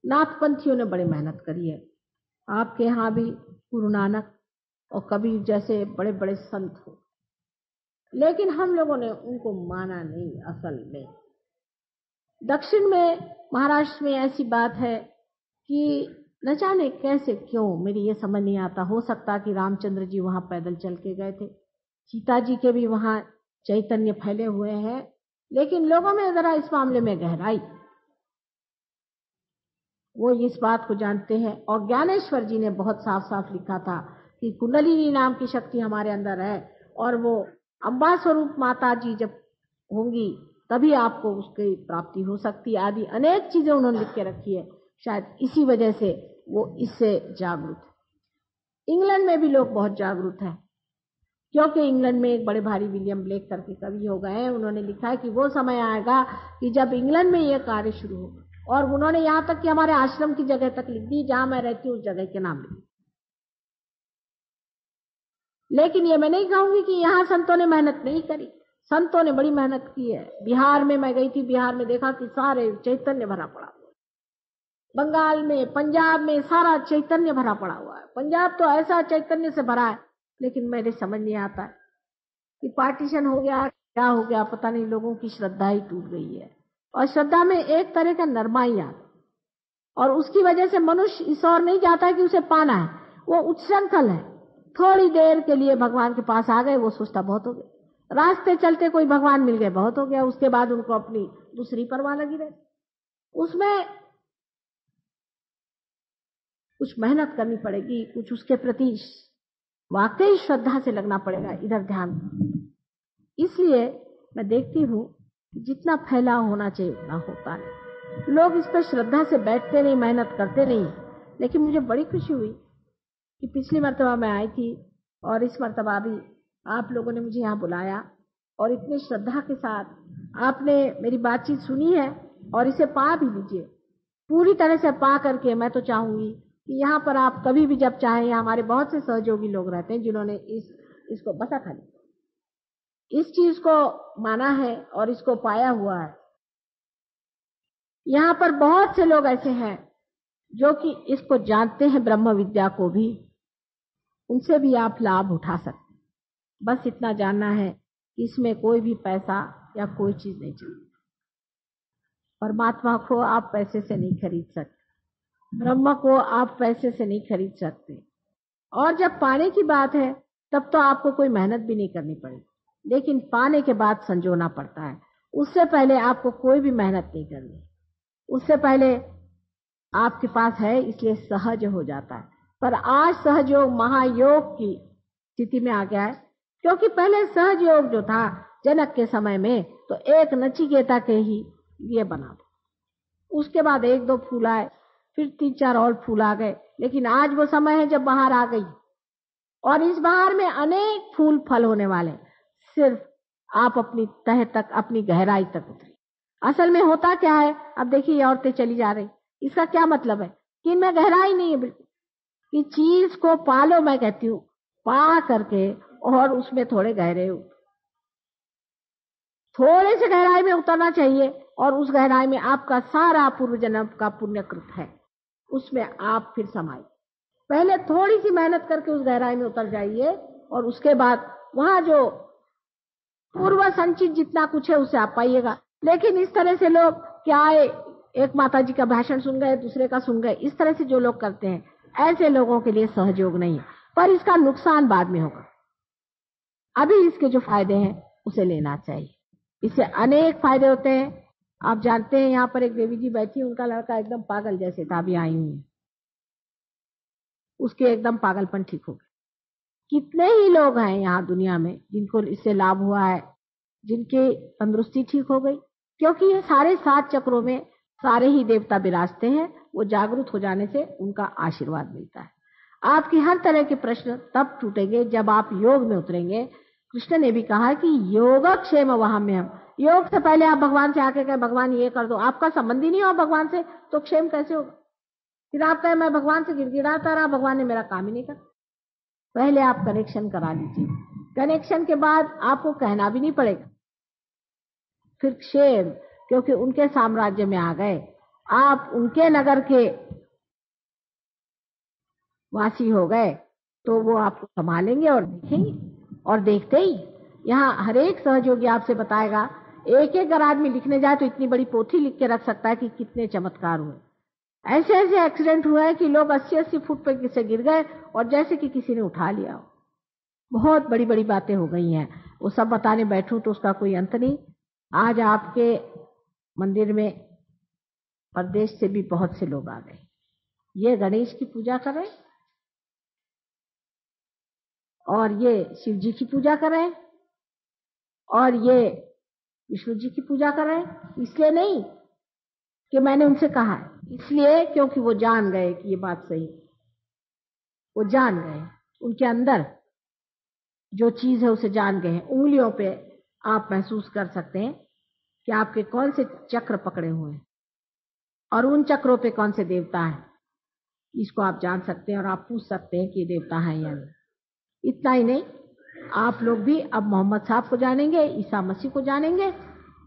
नाथपंथियों ने बड़ी मेहनत करी है। आपके यहाँ भी गुरु नानक और कबीर जैसे बड़े बड़े संत हो, लेकिन हम लोगों ने उनको माना नहीं। असल में दक्षिण में महाराष्ट्र में ऐसी बात है कि न जाने कैसे क्यों, मेरी ये समझ नहीं आता। हो सकता कि रामचंद्र जी वहां पैदल चल के गए थे, सीता जी के भी वहां चैतन्य फैले हुए हैं, लेकिन लोगों में जरा इस मामले में गहराई, वो इस बात को जानते हैं। और ज्ञानेश्वर जी ने बहुत साफ साफ लिखा था कि कुंडलिनी नाम की शक्ति हमारे अंदर है, और वो अम्बा स्वरूप माता जी जब होंगी तभी आपको उसकी प्राप्ति हो सकती। आदि अनेक चीजें उन्होंने लिख के रखी है। शायद इसी वजह से वो इससे जागरूक है। इंग्लैंड में भी लोग बहुत जागरूक हैं, क्योंकि इंग्लैंड में एक बड़े भारी विलियम ब्लेक करके कवि हो गए हैं। उन्होंने लिखा है कि वो समय आएगा कि जब इंग्लैंड में यह कार्य शुरू होगा। और उन्होंने यहाँ तक कि हमारे आश्रम की जगह तक लिख दी, जहां मैं रहती हूँ उस जगह के नाम लिख। लेकिन ये मैं नहीं कहूंगी कि यहाँ संतों ने मेहनत नहीं करी, संतों ने बड़ी मेहनत की है। बिहार में मैं गई थी, बिहार में देखा कि सारे चैतन्य भरा पड़ा हुआ है। बंगाल में, पंजाब में सारा चैतन्य भरा पड़ा हुआ है। पंजाब तो ऐसा चैतन्य से भरा है, लेकिन मेरे समझ नहीं आता है कि पार्टीशन हो गया, क्या हो गया पता नहीं, लोगों की श्रद्धा ही टूट गई है। और श्रद्धा में एक तरह का नरमाई आता, और उसकी वजह से मनुष्य इस ओर नहीं जाता है कि उसे पाना है, वो उच्छृंखल है। थोड़ी देर के लिए भगवान के पास आ गए, वो सोचता बहुत हो गया। रास्ते चलते कोई भगवान मिल गए, बहुत हो गया। उसके बाद उनको अपनी दूसरी परवाह लगी रहे। उसमें कुछ मेहनत करनी पड़ेगी, कुछ उसके प्रति वाकई श्रद्धा से लगना पड़ेगा, इधर ध्यान। इसलिए मैं देखती हूँ जितना फैलाव होना चाहिए उतना होता नहीं। लोग इस पर श्रद्धा से बैठते नहीं, मेहनत करते नहीं। लेकिन मुझे बड़ी खुशी हुई कि पिछली मर्तबा मैं आई थी और इस मर्तबा भी आप लोगों ने मुझे यहाँ बुलाया और इतनी श्रद्धा के साथ आपने मेरी बातचीत सुनी है और इसे पा भी लीजिए पूरी तरह से। पा करके मैं तो चाहूंगी कि यहाँ पर आप कभी भी जब चाहें, यहाँ हमारे बहुत से सहयोगी लोग रहते हैं जिन्होंने इसको बता खाली इस चीज को माना है और इसको पाया हुआ है। यहाँ पर बहुत से लोग ऐसे हैं जो कि इसको जानते हैं, ब्रह्म विद्या को भी, उनसे भी आप लाभ उठा सकते। बस इतना जानना है कि इसमें कोई भी पैसा या कोई चीज नहीं चाहिए। परमात्मा को आप पैसे से नहीं खरीद सकते, ब्रह्म को आप पैसे से नहीं खरीद सकते। और जब पाने की बात है तब तो आपको कोई मेहनत भी नहीं करनी पड़ेगी, लेकिन पाने के बाद संजोना पड़ता है। उससे पहले आपको कोई भी मेहनत नहीं करनी। उससे पहले आपके पास है, इसलिए सहज हो जाता है। पर आज सहज योग महायोग की स्थिति में आ गया है, क्योंकि पहले सहज योग जो था जनक के समय में तो एक नचिकेता के ही लिए बना था। उसके बाद एक दो फूल आए, फिर 3-4 और फूल आ गए। लेकिन आज वो समय है जब बहार आ गई और इस बहार में अनेक फूल फल होने वाले। सिर्फ आप अपनी तह तक, अपनी गहराई तक उतरे। असल में होता क्या है, अब देखिए ये औरतें चली जा रही, इसका क्या मतलब है कि इनमें गहराई नहीं है बिल्कुल। कि चीज को पालो, मैं कहती हूँ पा करके और उसमें थोड़े गहरे थोड़े से गहराई में उतरना चाहिए। और उस गहराई में आपका सारा पूर्व जन्म का पुण्यकृत है, उसमें आप फिर समाइए। पहले थोड़ी सी मेहनत करके उस गहराई में उतर जाइए और उसके बाद वहां जो पूर्व संचित जितना कुछ है उसे आप पाइएगा। लेकिन इस तरह से लोग क्या है, एक माता जी का भाषण सुन गए, दूसरे का सुन गए, इस तरह से जो लोग करते हैं, ऐसे लोगों के लिए सहयोग नहीं है। पर इसका नुकसान बाद में होगा। अभी इसके जो फायदे हैं उसे लेना चाहिए। इससे अनेक फायदे होते हैं। आप जानते हैं यहाँ पर एक देवी जी बैठी, उनका लड़का एकदम पागल जैसे था, अभी आई हुई, उसके एकदम पागलपन ठीक हो गया। कितने ही लोग हैं यहाँ दुनिया में जिनको इससे लाभ हुआ है, जिनकी तंदुरुस्ती ठीक हो गई। क्योंकि ये सारे 7 चक्रों में सारे ही देवता विराजते हैं। वो जागरूक हो जाने से उनका आशीर्वाद मिलता है। आपकी हर तरह के प्रश्न तब टूटेंगे जब आप योग में उतरेंगे। कृष्ण ने भी कहा कि योगक्षेम वहाम्यहम्। योग से पहले आप भगवान से आके कहे भगवान ये कर दो, आपका संबंध ही नहीं हो भगवान से, तो क्षेम कैसे होगा? फिर आप कहे मैं भगवान से गिड़गिड़ाता रहा, भगवान ने मेरा काम ही नहीं करा। पहले आप कनेक्शन करा लीजिए, कनेक्शन के बाद आपको कहना भी नहीं पड़ेगा। फिर क्षेम, क्योंकि उनके साम्राज्य में आ गए, आप उनके नगर के वासी हो गए, तो वो आपको संभालेंगे और देखेंगे। और देखते ही यहाँ हर एक सहयोगी आपसे बताएगा। एक एक अगर आदमी लिखने जाए तो इतनी बड़ी पोथी लिख के रख सकता है कि कितने चमत्कार हुए। ऐसे ऐसे एक्सीडेंट हुए हैं कि लोग 80-80 फुट पे से गिर गए और जैसे कि किसी ने उठा लिया हो। बहुत बड़ी बड़ी बातें हो गई हैं, वो सब बताने बैठूं तो उसका कोई अंत नहीं। आज आपके मंदिर में प्रदेश से भी बहुत से लोग आ गए। ये गणेश की पूजा करें और ये शिव जी की पूजा करें और ये विष्णु जी की पूजा करें। इसलिए नहीं कि मैंने उनसे कहा है, इसलिए क्योंकि वो जान गए कि ये बात सही। वो जान गए, उनके अंदर जो चीज है उसे जान गए हैं। उंगलियों पे आप महसूस कर सकते हैं कि आपके कौन से चक्र पकड़े हुए हैं। और उन चक्रों पे कौन से देवता हैं, इसको आप जान सकते हैं और आप पूछ सकते हैं कि ये देवता हैं या नहीं। इतना ही नहीं, आप लोग भी अब मोहम्मद साहब को जानेंगे, ईसा मसीह को जानेंगे।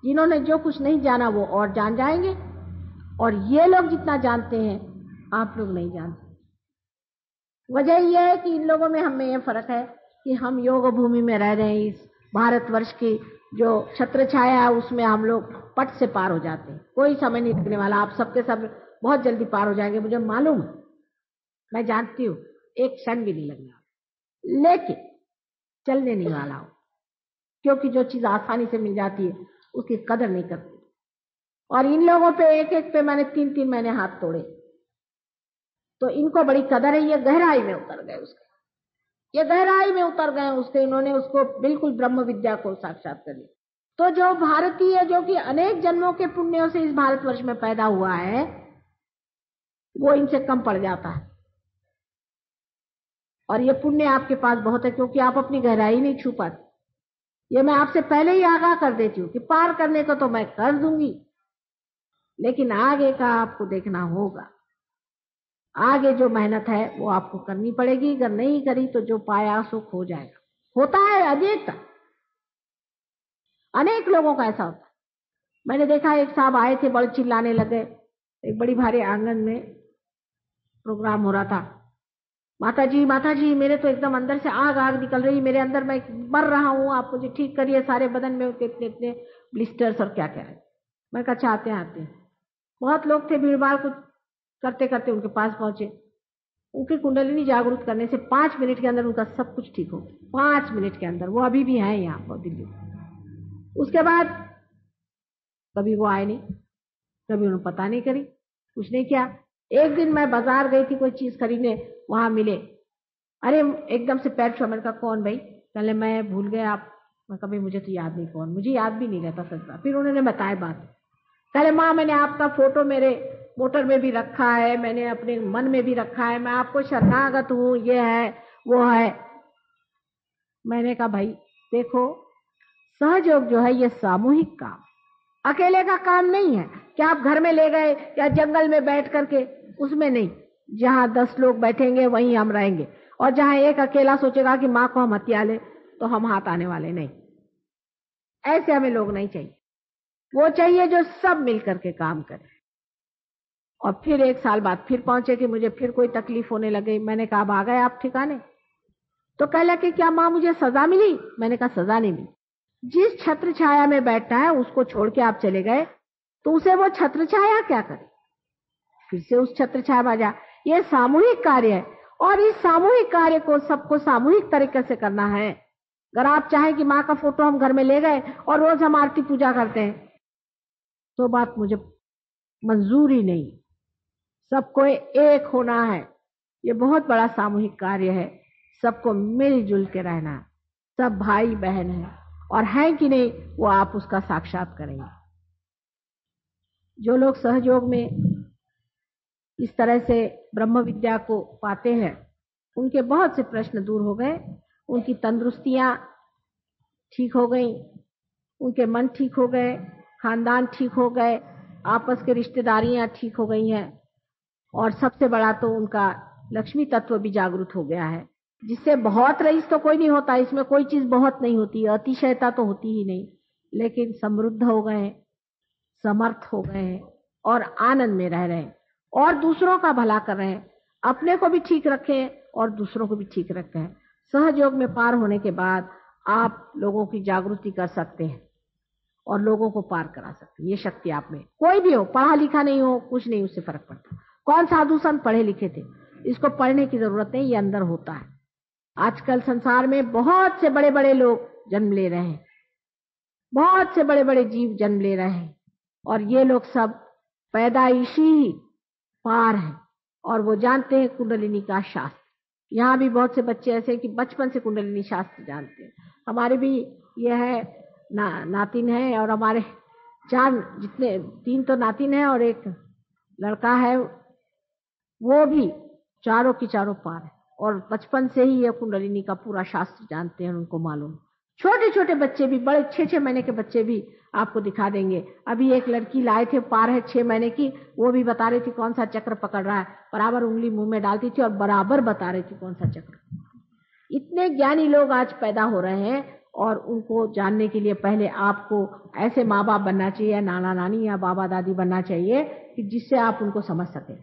जिन्होंने जो कुछ नहीं जाना वो और जान जाएंगे, और ये लोग जितना जानते हैं आप लोग नहीं जानते। वजह यह है कि इन लोगों में हमें यह फर्क है कि हम योग भूमि में रह रहे हैं। इस भारतवर्ष की जो छत्र छाया है उसमें हम लोग पट से पार हो जाते हैं, कोई समय नहीं लगने वाला। आप सबके सब बहुत जल्दी पार हो जाएंगे, मुझे मालूम है, मैं जानती हूँ, एक क्षण भी नहीं लगने वाला। लेकिन चलने नहीं वाला हो, क्योंकि जो चीज आसानी से मिल जाती है उसकी कदर नहीं करते। और इन लोगों पे एक एक पे मैंने 3-3 महीने हाथ तोड़े, तो इनको बड़ी कदर है। ये गहराई में उतर गए उसके, ये गहराई में उतर गए उसके, इन्होंने उसको बिल्कुल ब्रह्म विद्या को साक्षात कर लिया। तो जो भारतीय, जो कि अनेक जन्मों के पुण्यों से इस भारतवर्ष में पैदा हुआ है, वो इनसे कम पड़ जाता है। और ये पुण्य आपके पास बहुत है, क्योंकि आप अपनी गहराई नहीं छू पाते। ये मैं आपसे पहले ही आगाह कर देती हूँ कि पार करने को तो मैं कर दूंगी, लेकिन आगे का आपको देखना होगा। आगे जो मेहनत है वो आपको करनी पड़ेगी, अगर नहीं करी तो जो पाया सो खो जाएगा। होता है अनेक लोगों का ऐसा होता है। मैंने देखा एक साहब आए थे, बड़े चिल्लाने लगे, एक बड़ी भारी आंगन में प्रोग्राम हो रहा था। माता जी मेरे तो एकदम अंदर से आग आग निकल रही, मेरे अंदर मैं मर रहा हूँ, आप मुझे ठीक करिए, सारे बदन में इतने इतने ब्लिस्टर्स और क्या क्या है। मैं कहा आते हैं। बहुत लोग थे, भीड़ भाड़, कुछ करते करते उनके पास पहुंचे। उनकी कुंडलिनी जागरूक करने से 5 मिनट के अंदर उनका सब कुछ ठीक हो गया। 5 मिनट के अंदर। वो अभी भी हैं यहाँ पर दिल्ली। उसके बाद कभी वो आए नहीं, कभी उन्होंने पता नहीं करी, कुछ नहीं किया। एक दिन मैं बाजार गई थी कोई चीज खरीदने, वहां मिले, अरे एकदम से पैर छुआ। मैंने कहा कौन भाई? पहले मैं भूल गया आप। मैं कभी मुझे तो याद नहीं कौन, मुझे याद भी नहीं रहता सच बात। फिर उन्होंने बताया बात। कह माँ मैंने आपका फोटो मेरे मोटर में भी रखा है, मैंने अपने मन में भी रखा है, मैं आपको शरणागत हूँ, ये है वो है। मैंने कहा भाई देखो, सहयोग जो है ये सामूहिक काम, अकेले का काम नहीं है कि आप घर में ले गए या जंगल में बैठ करके, उसमें नहीं। जहां 10 लोग बैठेंगे वहीं हम रहेंगे, और जहां एक अकेला सोचेगा कि माँ को हम हत्या ले तो हम हाथ आने वाले नहीं। ऐसे हमें लोग नहीं चाहिए, वो चाहिए जो सब मिलकर के काम करे। और फिर 1 साल बाद फिर पहुंचे कि मुझे फिर कोई तकलीफ होने लगी। मैंने कहा अब आ गए आप ठिकाने? तो कह लगे क्या माँ मुझे सजा मिली? मैंने कहा सजा नहीं मिली। जिस छत्र छाया में बैठना है उसको छोड़ के आप चले गए, तो उसे वो छत्र छाया क्या करे? फिर से उस छत्र छाया में जा। ये सामूहिक कार्य है, और इस सामूहिक कार्य को सबको सामूहिक तरीके से करना है। अगर आप चाहें कि माँ का फोटो हम घर में ले गए और रोज हम आरती पूजा करते हैं, तो बात मुझे मंजूर ही नहीं। सबको एक होना है, ये बहुत बड़ा सामूहिक कार्य है। सबको मिलजुल के रहना, सब भाई बहन है, और है कि नहीं वो आप उसका साक्षात करेंगे। जो लोग सहयोग में इस तरह से ब्रह्म विद्या को पाते हैं, उनके बहुत से प्रश्न दूर हो गए, उनकी तंदुरुस्तियां ठीक हो गई, उनके मन ठीक हो गए, खानदान ठीक हो गए, आपस के रिश्तेदारियां ठीक हो गई हैं, और सबसे बड़ा तो उनका लक्ष्मी तत्व भी जागृत हो गया है, जिससे बहुत रईस तो कोई नहीं होता। इसमें कोई चीज बहुत नहीं होती, अतिशयता तो होती ही नहीं, लेकिन समृद्ध हो गए, समर्थ हो गए और आनंद में रह रहे हैं, और दूसरों का भला कर रहे हैं, अपने को भी ठीक रखें और दूसरों को भी ठीक रखें। सहयोग में पार होने के बाद आप लोगों की जागृति कर सकते हैं और लोगों को पार करा सकते हैं। ये शक्ति आप में, कोई भी हो, पढ़ा लिखा नहीं हो, कुछ नहीं, उससे फर्क पड़ता। कौन साधु संत पढ़े लिखे थे? इसको पढ़ने की जरूरत नहीं, ये अंदर होता है। आजकल संसार में बहुत से बड़े बड़े लोग जन्म ले रहे हैं, बहुत से बड़े बड़े जीव जन्म ले रहे हैं, और ये लोग सब पैदाइशी ही पार हैं, और वो जानते हैं कुंडलिनी का शास्त्र। यहाँ भी बहुत से बच्चे ऐसे हैं कि बचपन से कुंडलिनी शास्त्र जानते हैं। हमारे भी ये है नातिन है, और हमारे 3 तो नातिन है और एक लड़का है, वो भी चारों की चारों पार है, और बचपन से ही ये कुंडलिनी का पूरा शास्त्र जानते हैं, उनको मालूम। छोटे छोटे बच्चे भी, बड़े 6-6 महीने के बच्चे भी आपको दिखा देंगे। अभी एक लड़की लाए थे, पार है 6 महीने की, वो भी बता रही थी कौन सा चक्र पकड़ रहा है, बराबर उंगली मुंह में डालती थी और बराबर बता रही थी कौन सा चक्र। इतने ज्ञानी लोग आज पैदा हो रहे हैं और उनको जानने के लिए पहले आपको ऐसे माँ बाप बनना चाहिए, नाना नानी या बाबा दादी बनना चाहिए कि जिससे आप उनको समझ सकें।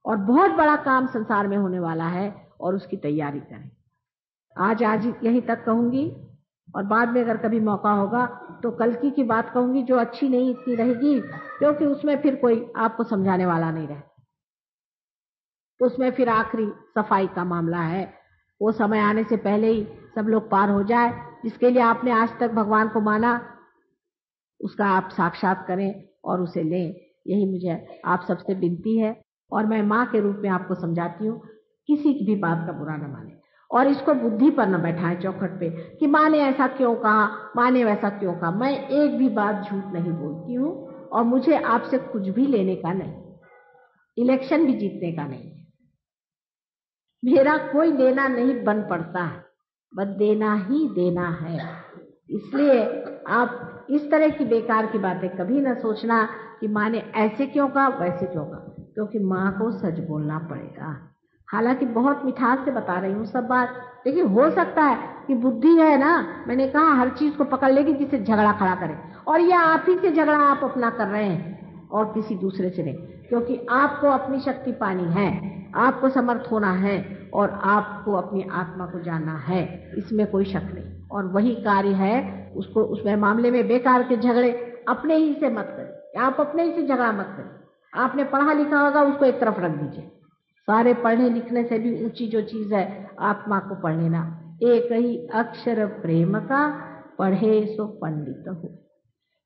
और बहुत बड़ा काम संसार में होने वाला है और उसकी तैयारी करें। आज यहीं तक कहूंगी और बाद में अगर कभी मौका होगा तो कल्कि की बात कहूंगी, जो अच्छी नहीं इतनी रहेगी, क्योंकि उसमें फिर कोई आपको समझाने वाला नहीं रहे। तो उसमें फिर आखिरी सफाई का मामला है। वो समय आने से पहले ही सब लोग पार हो जाए। जिसके लिए आपने आज तक भगवान को माना, उसका आप साक्षात करें और उसे लें। यही मुझे आप सबसे विनती है और मैं माँ के रूप में आपको समझाती हूँ, किसी की भी बात का बुरा न माने और इसको बुद्धि पर न बैठाएं चौखट पे कि माँ ने ऐसा क्यों कहा, माँ ने वैसा क्यों कहा। मैं एक भी बात झूठ नहीं बोलती हूँ और मुझे आपसे कुछ भी लेने का नहीं, इलेक्शन भी जीतने का नहीं। मेरा कोई लेना नहीं बन पड़ता है, बस देना ही देना है। इसलिए आप इस तरह की बेकार की बातें कभी ना सोचना कि माँ ने ऐसे क्यों कहा, वैसे क्यों कहा, क्योंकि माँ को सच बोलना पड़ेगा। हालांकि बहुत मिठास से बता रही हूँ सब बात, लेकिन हो सकता है कि बुद्धि है ना, मैंने कहा हर चीज को पकड़ लेगी जिससे झगड़ा खड़ा करे, और ये आप ही से झगड़ा आप अपना कर रहे हैं और किसी दूसरे से नहीं, क्योंकि आपको अपनी शक्ति पानी है, आपको समर्थ होना है और आपको अपनी आत्मा को जानना है, इसमें कोई शक नहीं। और वही कार्य है, उसको उसमें मामले में बेकार के झगड़े अपने ही से मत करें, आप अपने ही से झगड़ा मत करें। आपने पढ़ा लिखा होगा, उसको एक तरफ रख दीजिए। सारे पढ़ने लिखने से भी ऊंची जो चीज है, आत्मा को पढ़ लेना। एक ही अक्षर प्रेम का, पढ़े सो पंडित हो।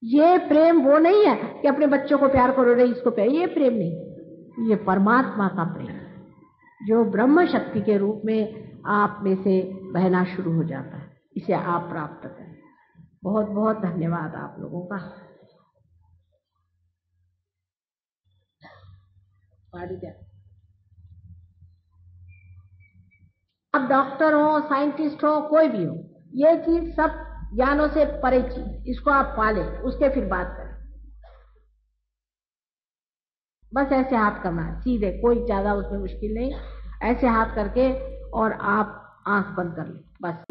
ये प्रेम वो नहीं है कि अपने बच्चों को प्यार करो रे इसको प्यार, ये प्रेम नहीं, ये परमात्मा का प्रेम जो ब्रह्म शक्ति के रूप में आप में से बहना शुरू हो जाता है, इसे आप प्राप्त करें। बहुत बहुत धन्यवाद आप लोगों का। आप डॉक्टर हो, साइंटिस्ट हो, कोई भी हो, ये चीज सब ज्ञानों से परे चीज, इसको आप पालें, उसके फिर बात करें। बस ऐसे हाथ करना सीधे, कोई ज्यादा उसमें मुश्किल नहीं, ऐसे हाथ करके और आप आंख बंद कर लें बस।